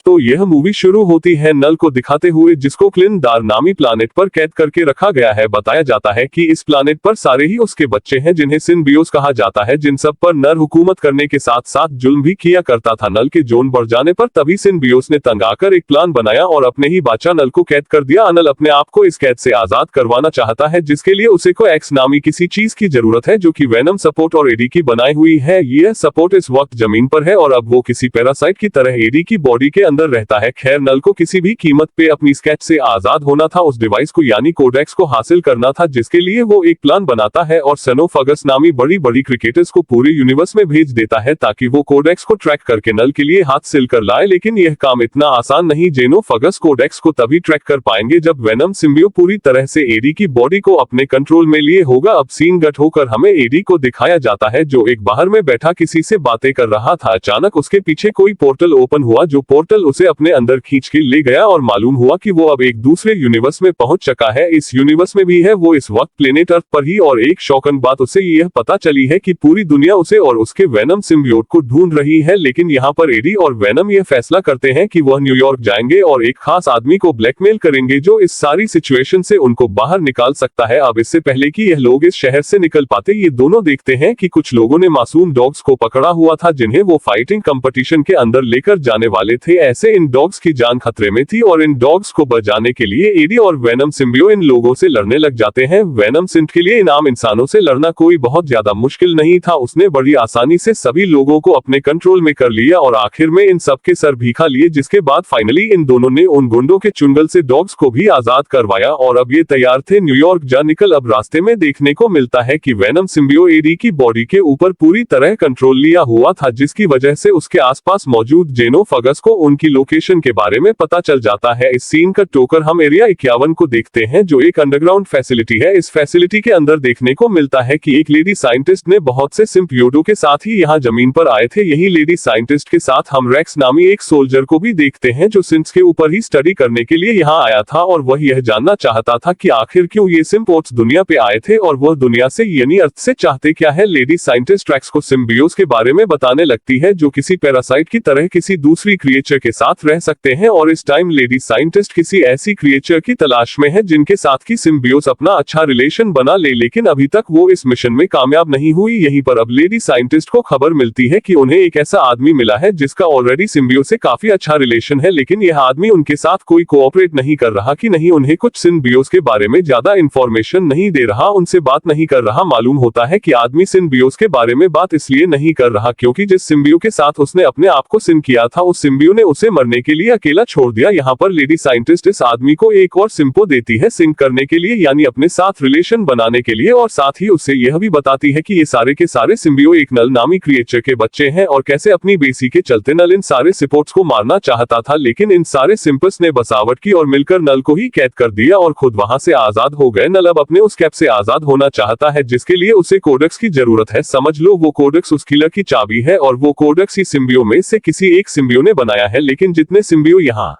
तो यह मूवी शुरू होती है नल को दिखाते हुए जिसको क्लिंदार नामी प्लानेट पर कैद करके रखा गया है। बताया जाता है कि इस प्लानेट पर सारे ही उसके बच्चे हैं जिन्हें सिम्बियोस कहा जाता है, जिन सब पर नर हुकूमत करने के साथ साथ जुल्म भी किया करता था। नल के जोन बढ़ जाने पर तभी सिम्बियोस ने तंग आकर एक प्लान बनाया और अपने ही बच्चा नल को कैद कर दिया। नल अपने आप को इस कैद से आजाद करवाना चाहता है जिसके लिए उसे को एक्स नामी किसी चीज की जरूरत है जो कि वेनम सपोर्ट और एडी की बनाई हुई है। यह सपोर्ट इस वक्त जमीन पर है और अब वो किसी पैरासाइट की तरह एडी की बॉडी के अंदर रहता है। खैर नल को किसी भी कीमत पे अपनी स्केच से आजाद होना था, उस डिवाइस को यानी कोडेक्स को हासिल करना था, जिसके लिए वो एक प्लान बनाता है और सेनोफगस नामी बड़ी बड़ी क्रिकेटर्स को पूरे यूनिवर्स में भेज देता है ताकि वो कोडेक्स को ट्रैक करके नल के लिए हाथ सिल कर लाए। लेकिन यह काम इतना आसान नहीं। जेनोफगस कोडेक्स को तभी ट्रैक कर पाएंगे जब वेनम सिम्बियो पूरी तरह से एडी की बॉडी को अपने कंट्रोल में लिए होगा। अब सीन कट होकर हमें एडी को दिखाया जाता है जो एक बाहर में बैठा किसी से बातें कर रहा था। अचानक उसके पीछे कोई पोर्टल ओपन हुआ, जो पोर्टल उसे अपने अंदर खींच के ले गया और मालूम हुआ कि वो अब एक दूसरे यूनिवर्स में पहुंच चुका है। इस यूनिवर्स में भी है वो इस वक्त प्लेनेट अर्थ पर ही। और एक शॉकिंग बात उसे यह पता चली है कि पूरी दुनिया उसे और उसके वेनम सिम्बियोट को ढूंढ रही है। लेकिन यहाँ पर एडी और वेनम यह फैसला करते हैं कि वह न्यूयॉर्क जाएंगे और एक खास आदमी को ब्लैकमेल करेंगे जो इस सारी सिचुएशन से उनको बाहर निकाल सकता है। अब इससे पहले कि यह लोग इस शहर से निकल पाते, ये दोनों देखते हैं कि कुछ लोगों ने मासूम डॉग्स को पकड़ा हुआ था जिन्हें वो फाइटिंग कंपटीशन के अंदर लेकर जाने वाले थे। ऐसे इन डॉग्स की जान खतरे में थी और इन डॉग्स को बचाने के लिए एडी और वेनम सिम्बियो इन लोगों से लड़ने लग जाते हैं। वेनम सिंट के लिए इन आम इंसानों से लड़ना कोई बहुत ज्यादा मुश्किल नहीं था। उसने बड़ी आसानी से सभी लोगों को अपने कंट्रोल में कर लिया और आखिर में इन सबके सर भी खा लिए, जिसके बाद फाइनली इन दोनों ने उन गुंडों के चुंगल से डॉग्स को भी आजाद करवाया और अब ये तैयार थे न्यूयॉर्क जा निकल। अब रास्ते में देखने को मिलता है कि वेनम सिम्बियो एडी की बॉडी के ऊपर पूरी तरह कंट्रोल लिया हुआ था, जिसकी वजह से उसके आसपास मौजूद जेनोफगस को उनकी लोकेशन के बारे में पता चल जाता है। इस सीन का टोकर हम एरिया 51 को देखते हैं जो एक अंडरग्राउंड फैसिलिटी है। इस फैसिलिटी के अंदर देखने को मिलता है कि एक लेडी साइंटिस्ट ने बहुत से सिम्बियोटों के साथ ही यहाँ जमीन पर आए थे। यही लेडी साइंटिस्ट के साथ हम रेक्स नामी एक सोल्जर को भी देखते हैं जो सिम्स के ऊपर ही स्टडी करने के लिए यहाँ आया था और वह यह जानना चाहता था कि आखिर क्यों ये सिम्पोर्ट्स दुनिया पे आए थे और वह दुनिया से यानी अर्थ से चाहते क्या है। लेडी साइंटिस्ट रेक्स को सिम्बियोस के बारे में बताने लगती है जो किसी पैरासाइट की तरह किसी दूसरी क्रिएचर के साथ रह सकते हैं और इस टाइम लेडी साइंटिस्ट किसी ऐसी क्रिएचर की तलाश में है जिनके साथ की सिम्बियोस अपना अच्छा रिलेशन बना ले, लेकिन अभी तक वो इस मिशन में कामयाब नहीं हुई। यहीं पर अब लेडी साइंटिस्ट को खबर मिलती है कि उन्हें एक ऐसा आदमी मिला है जिसका ऑलरेडी सिम्बियोस से काफी अच्छा रिलेशन है, लेकिन यह आदमी उनके साथ कोई कोऑपरेट नहीं कर रहा कि नहीं उन्हें कुछ सिम्बियोस के बारे में ज्यादा इंफॉर्मेशन नहीं दे रहा, उनसे बात नहीं कर रहा। मालूम होता है कि आदमी सिम्बियोस के बारे में बात इसलिए नहीं कर रहा क्योंकि जिस सिम्बियो के साथ उसने अपने आप को सिन किया था उस सिम्बियो ने उसे मरने के लिए अकेला छोड़ दिया। यहाँ पर लेडी साइंटिस्ट इस आदमी को एक और सिंपो देती है सिंक करने के लिए, यानी अपने साथ रिलेशन बनाने के लिए, और साथ ही उसे यह भी बताती है कि ये सारे के सारे सिम्बियो एक नल नामी क्रिएचर के बच्चे हैं और कैसे अपनी बेसी के चलते नल इन सारे सिपोर्ट्स को मारना चाहता था, लेकिन इन सारे सिंपल्स ने बसावट की और मिलकर नल को ही कैद कर दिया और खुद वहां से आजाद हो गए। नल अब अपने उस कैप से आजाद होना चाहता है जिसके लिए उसे कोडेक्स की जरूरत है। समझ लो वो कोडेक्स उस किलर की चाबी है और वो कोडेक्स ही सिम्बियो में से किसी एक सिम्बियो ने बनाया है, लेकिन जितने सिम्बियो यहाँ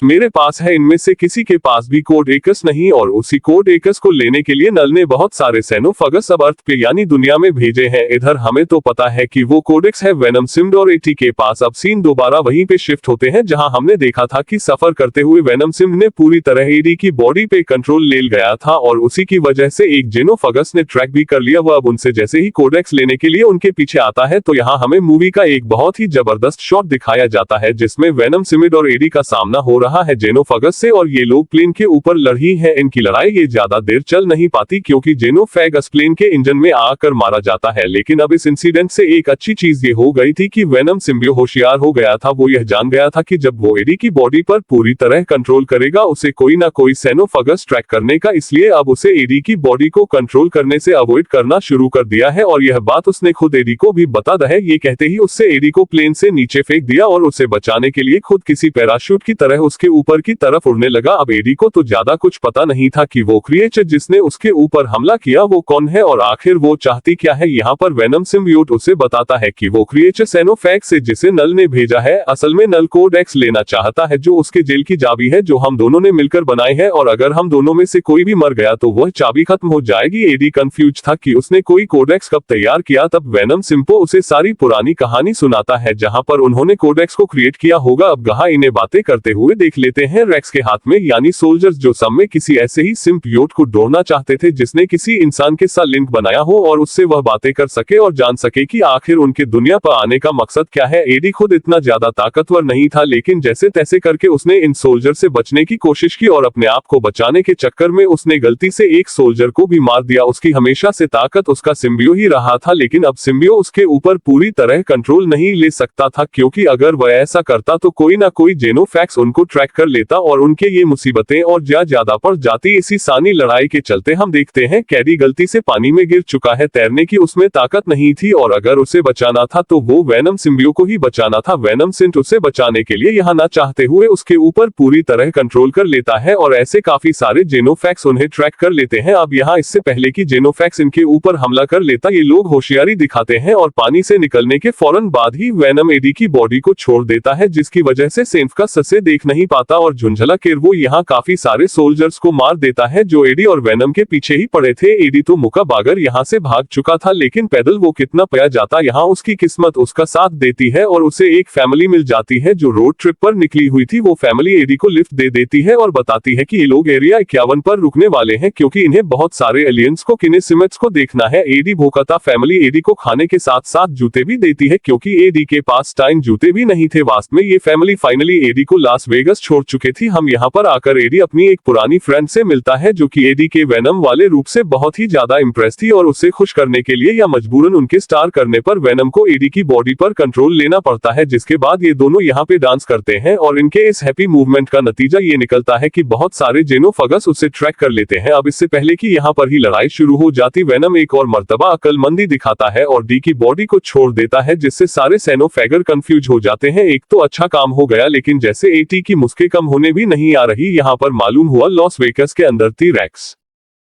मेरे पास है इनमें से किसी के पास भी कोड एकस नहीं और उसी कोड एकस को लेने के लिए नल ने बहुत सारे सेनोफगस अब अर्थ पे यानी दुनिया में भेजे हैं। इधर हमें तो पता है कि वो कोडेक्स है वेनम सिम्ड और एटी के पास। अब सीन दोबारा वहीं पे शिफ्ट होते हैं जहां हमने देखा था कि सफर करते हुए वेनम सिम्ड ने पूरी तरह एडी की बॉडी पे कंट्रोल ले गया था और उसी की वजह से एक जेनोफगस ने ट्रैक भी कर लिया। वह अब उनसे जैसे ही कोडेक्स लेने के लिए उनके पीछे आता है तो यहाँ हमें मूवी का एक बहुत ही जबरदस्त शॉट दिखाया जाता है जिसमें वेनम सिम्ड और एडी का सामना हो रहा है जेनोफगस से और ये लोग प्लेन के ऊपर लड़ी है। इनकी लड़ाई ये ज्यादा देर चल नहीं पाती क्योंकि जेनोफेगस प्लेन के इंजन में आकर मारा जाता है। लेकिन अब इस इंसिडेंट से एक अच्छी चीज ये हो गई थी कि वेनम सिम्बियो होशियार हो गया था। वो यह जान गया था कि जब वो एडी की बॉडी पर पूरी तरह कंट्रोल करेगा उसे कोई ना कोई सेनोफगस ट्रैक करने का, इसलिए अब उसे एडी की बॉडी को कंट्रोल करने से अवॉइड करना शुरू कर दिया है और यह बात उसने खुद एडी को भी बता दी है। ये कहते ही उससे एडी को प्लेन से नीचे फेंक दिया और उसे बचाने के लिए खुद किसी पैराशूट की तरह उसके ऊपर की तरफ उड़ने लगा। अब एडी को तो ज्यादा कुछ पता नहीं था कि वो क्रिएचर जिसने उसके ऊपर हमला किया वो कौन है और आखिर वो चाहती क्या है। यहाँ पर वेनम सिम्बियोट उसे बताता है कि वो क्रिएचर सेनोफैग से जिसे नल ने भेजा है, असल में नल कोड एक्स लेना चाहता है जो उसके जेल की चाबी है जो हम दोनों ने मिलकर बनाई है, और अगर हम दोनों में से कोई भी मर गया तो वह चाबी खत्म हो जाएगी। एडी कंफ्यूज था कि उसने कोई कोडेक्स कब तैयार किया। तब वेनम सिम्पो उसे सारी पुरानी कहानी सुनाता है जहां पर उन्होंने कोडेक्स को क्रिएट किया होगा। अब गहा इन्हें बातें करते हुए देख लेते हैं रेक्स के हाथ में, यानी सोल्जर्स जो सब में किसी ऐसे ही सिम्बियोट को ढूंढना चाहते थे जिसने किसी इंसान के साथ लिंक बनाया हो और उससे वह बातें कर सके और जान सके कि आखिर उनके दुनिया पर आने का मकसद क्या है। एडी खुद इतना ज्यादा ताकतवर नहीं था, लेकिन जैसे तैसे करके उसने इन सोल्जर से बचने की कोशिश की और अपने आप को बचाने के चक्कर में उसने गलती से एक सोल्जर को भी मार दिया। उसकी हमेशा से ताकत उसका सिम्बियो ही रहा था, लेकिन अब सिम्बियो उसके ऊपर पूरी तरह कंट्रोल नहीं ले सकता था, क्योंकि अगर वह ऐसा करता तो कोई ना कोई जेनोफैक्स उनको ट्रैक कर लेता और उनके ये मुसीबतें और ज्यादा बढ़ जाती। इसी सानी लड़ाई के चलते हम देखते हैं कैडी गलती से पानी में गिर चुका है। तैरने की उसमें ताकत नहीं थी और अगर उसे बचाना था तो वो वेनम सिम्बियो को ही बचाना था। वेनम सिंट उसे बचाने के लिए यहाँ ना चाहते हुए उसके ऊपर पूरी तरह कंट्रोल कर लेता है और ऐसे काफी सारे जेनोफैक्स उन्हें ट्रैक कर लेते हैं। अब यहाँ इससे पहले कि जेनोफैक्स इनके ऊपर हमला कर लेता, ये लोग होशियारी दिखाते हैं और पानी से निकलने के फौरन बाद ही वेनम एडी की बॉडी को छोड़ देता है, जिसकी वजह से सेंफ का ससे देख नहीं पाता और झुंझला कर वो यहाँ काफी सारे सोल्जर्स को मार देता है जो एडी और वेनम के पीछे ही पड़े थे। एडी तो मुक्का बागर यहाँ से भाग चुका था, लेकिन पैदल वो कितना पया जाता, यहाँ उसकी किस्मत उसका साथ देती है और उसे एक फैमिली मिल जाती है जो रोड ट्रिप पर निकली हुई थी। वो फैमिली एडी को लिफ्ट दे देती है और बताती है कि ये लोग एरिया 51 पर रुकने वाले हैं क्योंकि इन्हें बहुत सारे एलियंस को किनेसिमेट्स को देखना है। एडी भोकाता फैमिली एडी को खाने के साथ साथ जूते भी देती है क्योंकि एडी के पास टाइम जूते भी नहीं थे। वास्तव में ये फैमिली फाइनली एडी को लास वेगस छोड़ चुके थी। हम यहाँ पर आकर एडी अपनी एक पुरानी फ्रेंड से मिलता है जो कि एडी के वेनम वाले रूप से बहुत ही ज्यादा इम्प्रेस थी और उसे खुश करने के लिए या मजबूरन उनके स्टार करने पर वेनम को एडी की बॉडी पर कंट्रोल लेना पड़ता है, जिसके बाद ये दोनों यहाँ पे डांस करते हैं और इनके इस हैप्पी मूवमेंट का नतीजा ये निकलता है कि बहुत सारे जेनोफगस उसे ट्रैक कर लेते हैं। अब इससे पहले कि यहाँ पर ही लड़ाई शुरू हो जाती, वेनम एक और मर्तबा अक्लमंदी दिखाता है और डी की बॉडी को छोड़ देता है, जिससे सारे सेनोफैगर कंफ्यूज हो जाते हैं। एक तो अच्छा काम हो गया, लेकिन जैसे एटी की मुस्के कम होने भी नहीं आ रही, यहाँ पर मालूम हुआ लॉस वेगस के अंदर थी रेक्स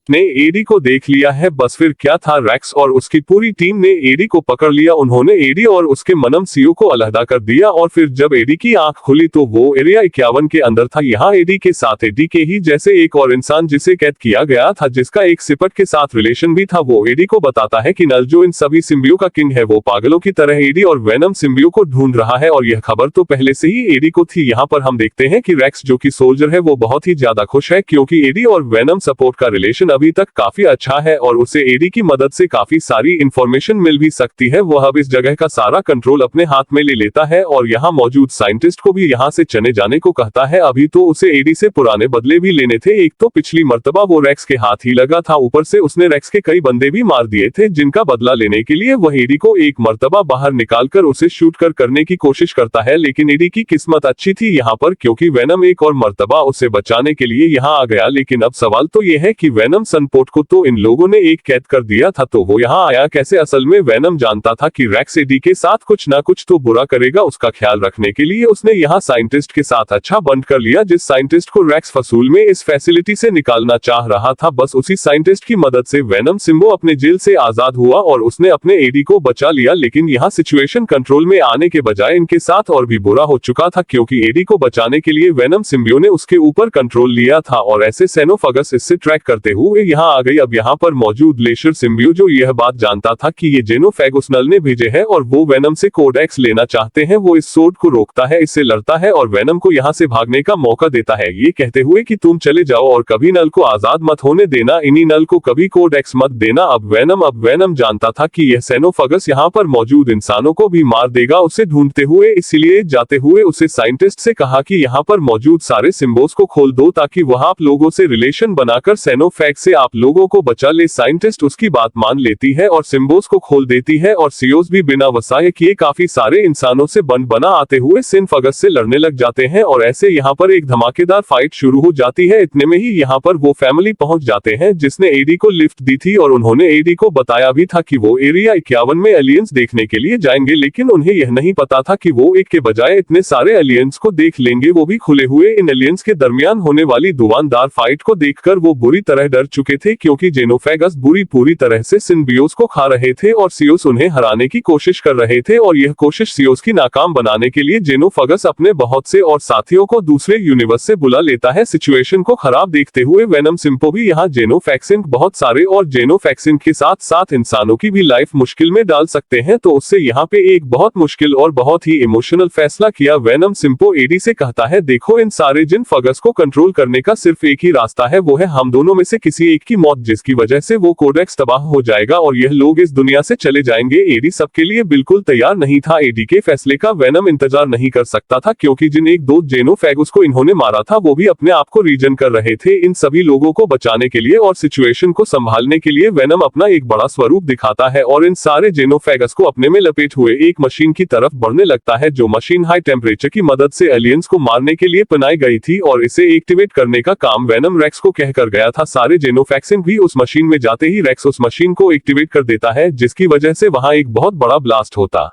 ने एडी को देख लिया है। बस फिर क्या था, रेक्स और उसकी पूरी टीम ने एडी को पकड़ लिया। उन्होंने एडी और उसके मनम सीओ को अलहदा कर दिया और फिर जब एडी की आंख खुली तो वो एरिया 51 के अंदर था। यहाँ एडी के साथ एडी के ही जैसे एक और इंसान जिसे कैद किया गया था, जिसका एक सिपट के साथ रिलेशन भी था। वो एडी को बताता है कि नल जो इन सभी सिम्बियो का किंग है वो पागलों की तरह एडी और वेनम सिम्बियो को ढूंढ रहा है और यह खबर तो पहले से ही एडी को थी। यहाँ पर हम देखते हैं कि रेक्स जो कि सोल्जर है वो बहुत ही ज्यादा खुश है क्योंकि एडी और वेनम सपोर्ट का रिलेशन अभी तक काफी अच्छा है और उसे एडी की मदद से काफी सारी इंफॉर्मेशन मिल भी सकती है। वह अब इस जगह का सारा कंट्रोल अपने हाथ में ले लेता है और यहाँ मौजूद साइंटिस्ट को भी यहाँ से चले जाने को कहता है। अभी तो उसे एडी से पुराने बदले भी लेने थे। एक तो पिछली मर्तबा वो रेक्स के हाथ ही लगा था, ऊपर से उसने रेक्स के कई बंदे भी मार दिए थे, जिनका बदला लेने के लिए वह एडी को एक मर्तबा बाहर निकालकर उसे शूट कर करने की कोशिश करता है। लेकिन एडी की किस्मत अच्छी थी यहाँ पर क्योंकि वेनम एक और मर्तबा उसे बचाने के लिए यहाँ आ गया। लेकिन अब सवाल तो यह है कि वेनम सनपोर्ट को तो इन लोगों ने एक कैद कर दिया था, तो वो यहाँ आया कैसे? असल में वेनम जानता था कि रेक्स एडी के साथ कुछ ना कुछ तो बुरा करेगा। उसका ख्याल रखने के लिए उसने यहाँ साइंटिस्ट के साथ अच्छा बंद कर लिया, जिस साइंटिस्ट को रेक्स फसूल में इस फैसिलिटी से निकालना चाह रहा था। बस उसी साइंटिस्ट की मदद से वेनम सिम्बो अपने जेल से आजाद हुआ और उसने अपने एडी को बचा लिया। लेकिन यहाँ सिचुएशन कंट्रोल में आने के बजाय इनके साथ और भी बुरा हो चुका था क्योंकि एडी को बचाने के लिए वेनम सिम्बियो ने उसके ऊपर कंट्रोल लिया था और ऐसे सेनोफगस इससे ट्रैक करते हुए यहाँ आ गई। अब यहाँ पर मौजूद लेशर सिम्बियो जो यह बात जानता था कि ये जेनोफैग उस नल ने भेजे हैं और वो वेनम से कोड एक्स लेना चाहते हैं, वो इस सोड को रोकता है, इससे लड़ता है और वेनम को यहाँ से भागने का मौका देता है, ये कहते हुए कि तुम चले जाओ और कभी नल को आजाद मत होने देना, इन्हीं नल को कभी कोड एक्स मत देना। अब वेनम जानता था कि यह सेनोफगस यहाँ पर मौजूद इंसानों को भी मार देगा उसे ढूंढते हुए, इसलिए जाते हुए उसे साइंटिस्ट से कहा कि यहाँ पर मौजूद सारे सिम्बोस को खोल दो ताकि वह आप लोगों से रिलेशन बनाकर सेनोफैग से आप लोगों को बचा ले। साइंटिस्ट उसकी बात मान लेती है और सिम्बोस को खोल देती है और सियोस भी बिना वसाये किए काफी सारे इंसानों से बना आते हुए सिनफगस से लड़ने लग जाते हैं और ऐसे यहाँ पर एक धमाकेदार फाइट शुरू हो जाती है। इतने में ही यहाँ पर वो फैमिली पहुंच जाते हैं जिसने एडी को लिफ्ट दी थी और उन्होंने एडी को बताया भी था कि वो एरिया 51 में एलियंस देखने के लिए जाएंगे, लेकिन उन्हें यह नहीं पता था कि वो एक के बजाय इतने सारे एलियंस को देख लेंगे, वो भी खुले हुए। इन एलियंस के दरमियान होने वाली धुआंधार फाइट को देखकर वो बुरी तरह डर चुके थे क्योंकि जेनोफेगस पूरी तरह से सिम्बियोस को खा रहे थे और सियोस उन्हें हराने की कोशिश कर रहे थे और यह कोशिश सियोस की नाकाम बनाने के लिए जेनोफेगस अपने बहुत से और साथियों को दूसरे यूनिवर्स से बुला लेता है। सिचुएशन को खराब देखते हुए वेनम सिम्पो भी यहाँ जेनोफैक्सिन बहुत सारे और जेनोफैक्सिन के साथ साथ इंसानों की भी लाइफ मुश्किल में डाल सकते हैं, तो उससे यहाँ पे एक बहुत मुश्किल और बहुत ही इमोशनल फैसला किया। वेनम सिम्पो एडी से कहता है, देखो इन सारे जिन फगस को कंट्रोल करने का सिर्फ एक ही रास्ता है, वो है हम दोनों में से किसी एक की मौत, जिसकी वजह से वो कोडेक्स तबाह हो जाएगा और यह लोग इस दुनिया से चले जाएंगे। एडी सबके लिए बिल्कुल तैयार नहीं था। एडी के फैसले का वेनम इंतजार नहीं कर सकता था क्योंकि जिन एक दो जेनोफेगस को इन्होंने मारा था वो भी अपने आप को रीजन कर रहे थे। इन सभी लोगों को बचाने के लिए और सिचुएशन को संभालने के लिए वेनम अपना एक बड़ा स्वरूप दिखाता है और इन सारे जेनोफेगस को अपने में लपेट हुए एक मशीन की तरफ बढ़ने लगता है, जो मशीन हाई टेम्परेचर की मदद से एलियंस को मारने के लिए बनाई गई थी और इसे एक्टिवेट करने का काम वेनम रेक्स को कहकर गया था। सारे जेनोफैक्सिन भी उस मशीन में जाते ही रेक्स उस मशीन को एक्टिवेट कर देता है, जिसकी वजह से वहां एक बहुत बड़ा ब्लास्ट होता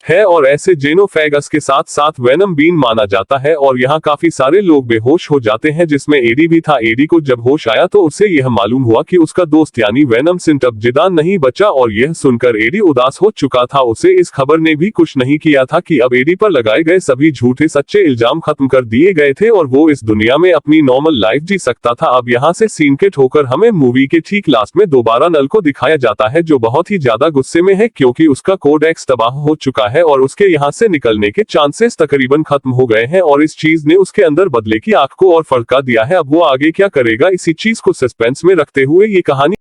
है और ऐसे जेनोफेगस के साथ साथ वेनम बीन माना जाता है और यहाँ काफी सारे लोग बेहोश हो जाते हैं जिसमें एडी भी था। एडी को जब होश आया तो उसे यह मालूम हुआ कि उसका दोस्त यानी वेनम सिंटब जिंदा नहीं बचा और यह सुनकर एडी उदास हो चुका था। उसे इस खबर ने भी कुछ नहीं किया था कि अब एडी पर लगाए गए सभी झूठे सच्चे इल्जाम खत्म कर दिए गए थे और वो इस दुनिया में अपनी नॉर्मल लाइफ जी सकता था। अब यहाँ से सीन कट होकर हमें मूवी के ठीक लास्ट में दोबारा नल को दिखाया जाता है, जो बहुत ही ज्यादा गुस्से में है क्योंकि उसका कोडेक्स तबाह हो चुका है और उसके यहाँ से निकलने के चांसेस तकरीबन खत्म हो गए हैं और इस चीज ने उसके अंदर बदले की आग को और फड़का दिया है। अब वो आगे क्या करेगा, इसी चीज को सस्पेंस में रखते हुए ये कहानी